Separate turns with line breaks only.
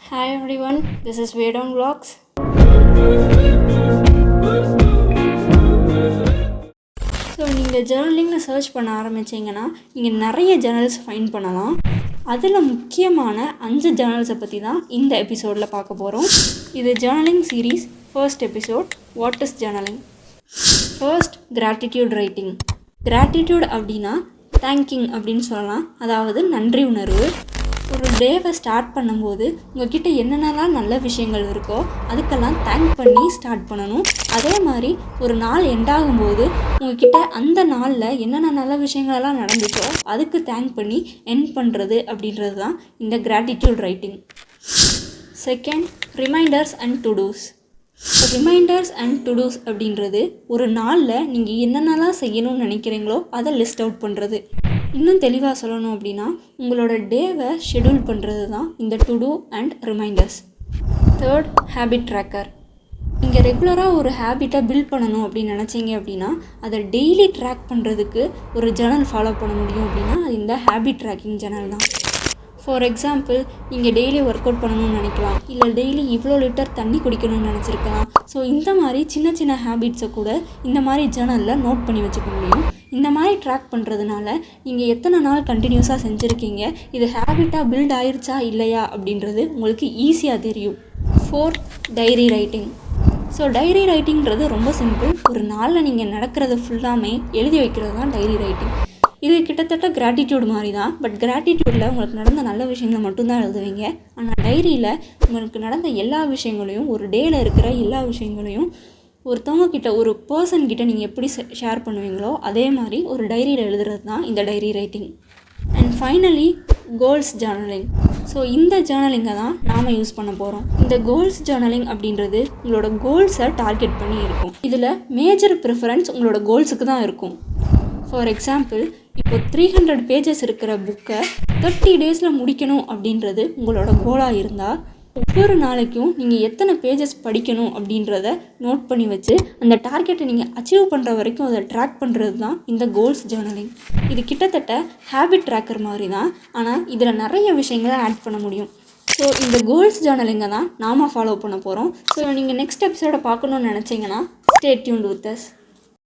Hi everyone, this is Vedon Vlogs. So நீங்கள் ஜேர்னலிங்னு search பண்ண ஆரம்பிச்சிங்கன்னா நீங்கள் நிறைய ஜேர்னல்ஸ் ஃபைண்ட் பண்ணலாம். அதில் முக்கியமான 5 ஜேர்னல்ஸை பற்றி தான் இந்த எபிசோடில் பார்க்க போகிறோம். இது journaling series first episode. What is journaling? First, gratitude writing. Gratitude அப்படின்னா தேங்கிங் அப்படின்னு சொல்லலாம், அதாவது நன்றி உணர்வு. ஒரு டேவை ஸ்டார்ட் பண்ணும்போது உங்கள்கிட்ட என்னென்னலாம் நல்ல விஷயங்கள் இருக்கோ அதுக்கெல்லாம் தேங்க் பண்ணி ஸ்டார்ட் பண்ணணும். அதே மாதிரி ஒரு நாள் எண்டாகும்போது உங்கள்கிட்ட அந்த நாளில் என்னென்ன நல்ல விஷயங்களெல்லாம் நடந்துச்சோ அதுக்கு தேங்க் பண்ணி எண்ட் பண்ணுறது அப்படின்றது தான் இந்த gratitude writing. Second, reminders and todos. Reminders and todos அப்படின்றது ஒரு நாளில் நீங்கள் என்னென்னலாம் செய்யணும்னு நினைக்கிறீங்களோ அதை லிஸ்ட் அவுட் பண்ணுறது. இன்னும் தெளிவாக சொல்லணும் அப்படின்னா உங்களோட டேவை ஷெடியூல் பண்ணுறது தான் இந்த to-do and reminders. Third, habit tracker. நீங்கள் ரெகுலராக ஒரு ஹேபிட்டை பில்ட் பண்ணணும் அப்படின்னு நினச்சிங்க அப்படின்னா அதை டெய்லி ட்ராக் பண்ணுறதுக்கு ஒரு ஜர்னல் ஃபாலோ பண்ண முடியும் அப்படின்னா அது இந்த ஹேபிட் ட்ராக்கிங் ஜர்னல் தான். ஃபார் எக்ஸாம்பிள், நீங்கள் டெய்லி ஒர்க் அவுட் பண்ணணும்னு நினைக்கலாம், இல்லை டெய்லி இவ்வளோ லிட்டர் தண்ணி குடிக்கணும்னு நினச்சிருக்கலாம். ஸோ இந்த மாதிரி சின்ன சின்ன ஹேபிட்ஸை கூட இந்த மாதிரி ஜர்னலில் நோட் பண்ணி வச்சுக்க முடியும். இந்த மாதிரி ட்ராக் பண்ணுறதுனால நீங்கள் எத்தனை நாள் கண்டினியூஸாக செஞ்சுருக்கீங்க, இது ஹேபிட்டாக பில்ட் ஆயிடுச்சா இல்லையா அப்படின்றது உங்களுக்கு ஈஸியாக தெரியும். Fourth, diary writing. So diary ரைட்டிங்கிறது ரொம்ப சிம்பிள். ஒரு நாளில் நீங்கள் நடக்கிறது ஃபுல்லாமே எழுதி வைக்கிறது தான் டைரி ரைட்டிங். இது கிட்டத்தட்ட கிராட்டிடியூட் மாதிரி தான். பட் கிராட்டிடியூடில் உங்களுக்கு நடந்த நல்ல விஷயங்களை மட்டும்தான் எழுதுவீங்க. ஆனால் டைரியில் உங்களுக்கு நடந்த எல்லா விஷயங்களையும், ஒரு டேயில் இருக்கிற எல்லா விஷயங்களையும் ஒருத்தவங்க கிட்ட, ஒரு பர்சன் கிட்ட நீங்கள் எப்படி ஷேர் பண்ணுவீங்களோ அதே மாதிரி ஒரு டைரியில் எழுதுறது தான் இந்த diary writing. And finally, goals journaling. So இந்த ஜேர்னலிங்கை தான் நாம் யூஸ் பண்ண போகிறோம். இந்த கோல்ஸ் ஜேர்னலிங் அப்படின்றது உங்களோட கோல்ஸை டார்கெட் பண்ணி இருக்கும். இதில் மேஜர் ப்ரிஃபரன்ஸ் உங்களோட கோல்ஸுக்கு தான் இருக்கும். ஃபார் எக்ஸாம்பிள், இப்போ 300 பேஜஸ் இருக்கிற புக்கை 30 டேஸில் முடிக்கணும் அப்படின்றது உங்களோட கோலாக இருந்தால் ஒவ்வொரு நாளைக்கும் நீங்கள் எத்தனை பேஜஸ் படிக்கணும் அப்படின்றத நோட் பண்ணி வச்சு அந்த டார்கெட்டை நீங்கள் அச்சீவ் பண்ணுற வரைக்கும் அதை ட்ராக் பண்ணுறது தான் இந்த கோல்ஸ் ஜேர்னலிங். இது கிட்டத்தட்ட ஹேபிட் ட்ராக்கர் மாதிரி தான், ஆனால் இதில் நிறைய விஷயங்களை ஆட் பண்ண முடியும். ஸோ இந்த கோல்ஸ் ஜேர்னலிங்கை தான் நாம் ஃபாலோ பண்ண போகிறோம். ஸோ நீங்கள் நெக்ஸ்ட் எபிசோடை பார்க்கணுன்னு நினச்சிங்கன்னா ஸ்டே டியூன்ட் வித் அஸ்.